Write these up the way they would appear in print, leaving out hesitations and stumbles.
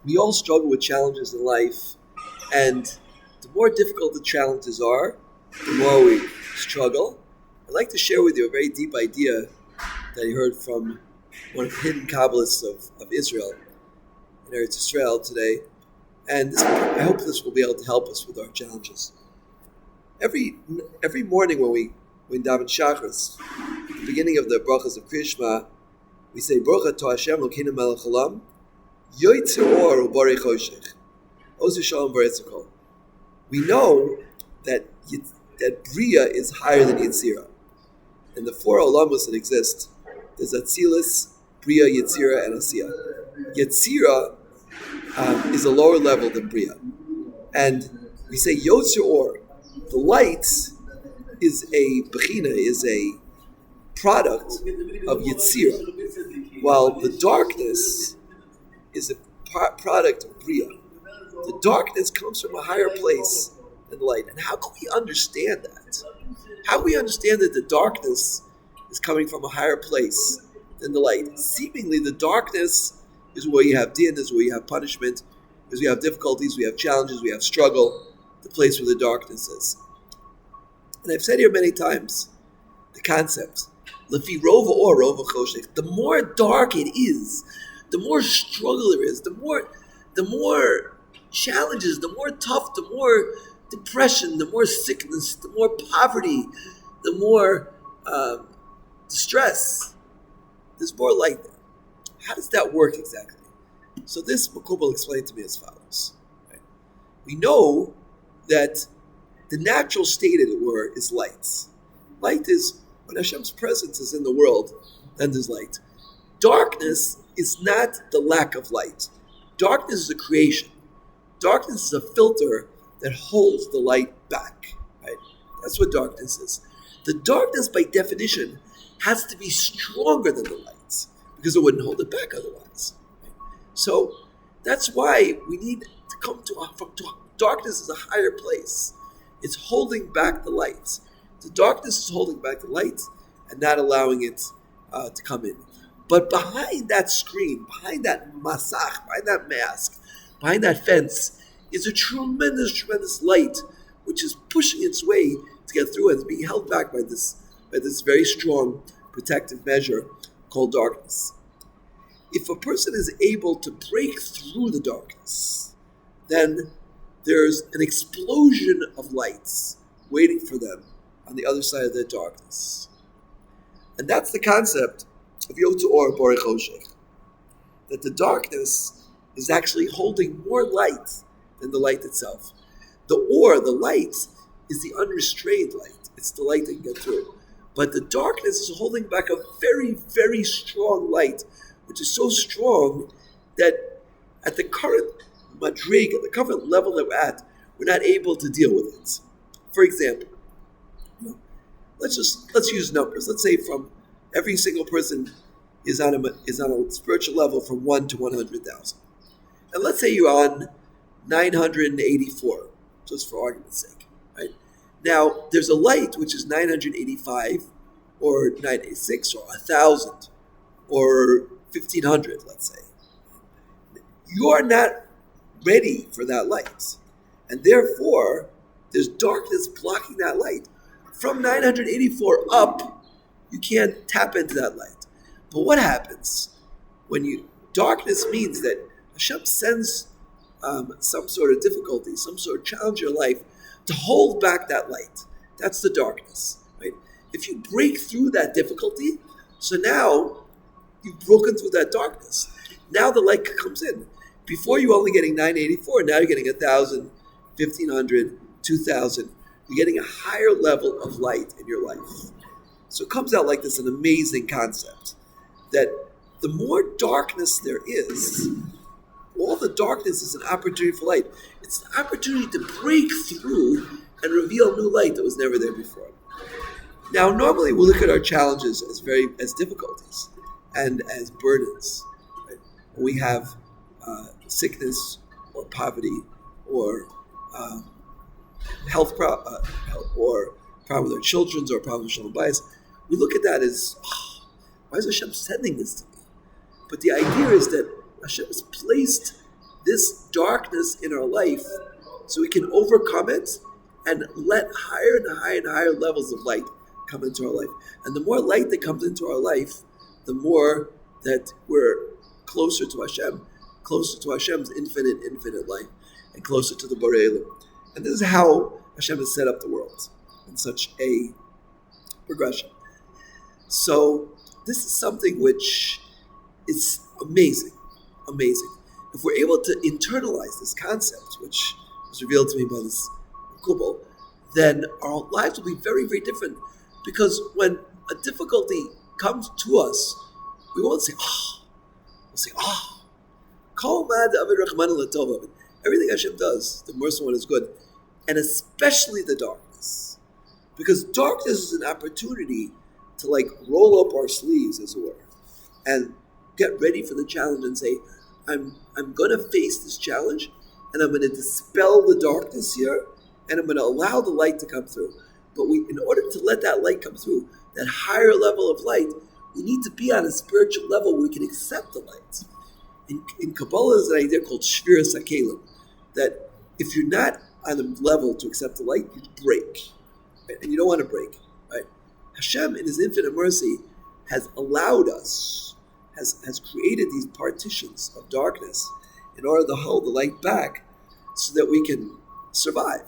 We all struggle with challenges in life, and the more difficult the challenges are, the more we struggle. I'd like to share with you a very deep idea that I heard from one of the hidden Kabbalists of Israel, in Eretz Israel today, and I hope this will be able to help us with our challenges. Every every morning when daven Shachris, at the beginning of the brachas of Krishma, we say Baruch Atah Hashem Elokeinu Melech Haolam Yoitzer Or Ubarei Choshech Ozer Shalom V'Eretz Hakol. We know that Bria is higher than Yetzira. In the four Olamos that exist, there's Atzilus, Bria, Yetzira, and Asiya. Yetzira is a lower level than Bria. And we say Yotzer Or. The light is a Bechina, is a product of Yetzira, while the darkness is a product of Bria. The darkness comes from a higher place than light. And how can we understand that? How can we understand that the darkness is coming from a higher place than the light? Seemingly, the darkness is where you have din, is where you have punishment, is where you have difficulties, we have challenges, we have struggle, the place where the darkness is. And I've said here many times, the concept, Lefi Rova or Rova Choshech, the more dark it is, the more struggle there is, the more challenges, the more tough, the more depression, the more sickness, the more poverty, the more distress. There's more light there. How does that work exactly? So this Makubal explained to me as follows. Right? We know that the natural state, as it were, is light. Light is when Hashem's presence is in the world, then there's light. Darkness is not the lack of light. Darkness is a creation. Darkness is a filter that holds the light back. Right? That's what darkness is. The darkness, by definition, has to be stronger than the light because it wouldn't hold it back otherwise. Right? So that's why we need to come from darkness is a higher place. It's holding back the light. The darkness is holding back the light and not allowing it to come in. But behind that screen, behind that masach, behind that mask, behind that fence, is a tremendous, tremendous light which is pushing its way to get through and is being held back by this very strong protective measure called darkness. If a person is able to break through the darkness, then there's an explosion of lights waiting for them on the other side of the darkness. And that's the concept of Yotzer Or Ubarei Choshech, that the darkness is actually holding more light than the light itself. The light, is the unrestrained light. It's the light that can get through. But the darkness is holding back a very, very strong light, which is so strong that at the current madrig, at the current level that we're at, we're not able to deal with it. For example, let's use numbers. Let's say from every single person is on a spiritual level from 1 to 100,000. And let's say you're on 984, just for argument's sake. Right? Now, there's a light which is 985 or 986 or 1,000 or 1,500, let's say. You're not ready for that light. And therefore, there's darkness blocking that light. From 984 up, you can't tap into that light. But what happens when darkness means that Hashem sends some sort of difficulty, some sort of challenge in your life to hold back that light. That's the darkness, right? If you break through that difficulty, so now you've broken through that darkness. Now the light comes in. Before you were only getting 984, now you're getting 1,000, 1,500, 2,000. You're getting a higher level of light in your life. So it comes out like this, an amazing concept, that the more darkness there is, all the darkness is an opportunity for light. It's an opportunity to break through and reveal new light that was never there before. Now, normally we look at our challenges as difficulties and as burdens. Right? We have sickness or poverty or health or problem with our children or problem with shalom bayis. We look at that as, why is Hashem sending this to me? But the idea is that Hashem has placed this darkness in our life so we can overcome it and let higher and higher and higher levels of light come into our life. And the more light that comes into our life, the more that we're closer to Hashem's infinite life, and closer to the Borei Olam. And this is how Hashem has set up the world in such a progression. So this is something which is amazing. If we're able to internalize this concept, which was revealed to me by this Kubal, then our lives will be very, very different. Because when a difficulty comes to us, we won't say, oh. We'll say, oh. Everything Hashem does, the merciful one is good. And especially the darkness. Because darkness is an opportunity to roll up our sleeves, as it were, and get ready for the challenge and say, I'm going to face this challenge, and I'm going to dispel the darkness here, and I'm going to allow the light to come through. But in order to let that light come through, that higher level of light, we need to be on a spiritual level where we can accept the light. In Kabbalah, there's an idea called Shviras HaKelim, that if you're not on a level to accept the light, you break. Right? And you don't want to break. Right? Hashem, in His infinite mercy, has allowed us, has created these partitions of darkness in order to hold the light back so that we can survive.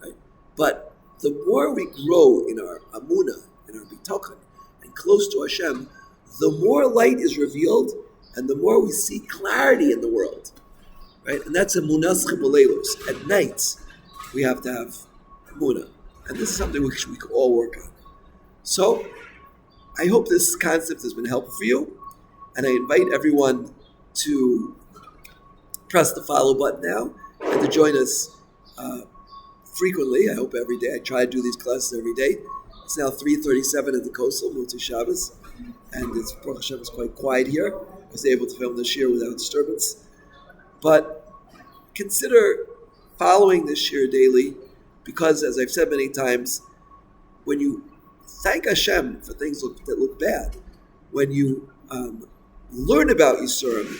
Right? But the more we grow in our Amunah, in our Bitachon, and close to Hashem, the more light is revealed and the more we see clarity in the world. Right? And that's Amunas Chiboleilos. At night, we have to have Amunah. And this is something which we can all work on. So, I hope this concept has been helpful for you. And I invite everyone to press the follow button now and to join us frequently. I hope every day. I try to do these classes every day. It's now 3:37 at the Coastal, Motzei Shabbos. And it's, Baruch Hashem, is quite quiet here. I was able to film this year without disturbance. But consider following this year daily, because, as I've said many times, when you thank Hashem for things that look bad, when you learn about Yisurim,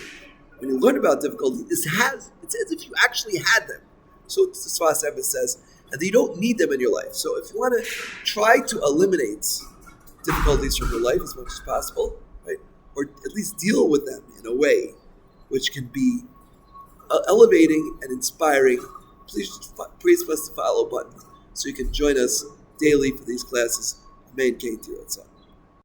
when you learn about difficulties, it's as if you actually had them. So the Sfas Emes says, and you don't need them in your life. So if you want to try to eliminate difficulties from your life as much as possible, right, or at least deal with them in a way which can be elevating and inspiring, please press the follow button so you can join us daily for these classes. Amen.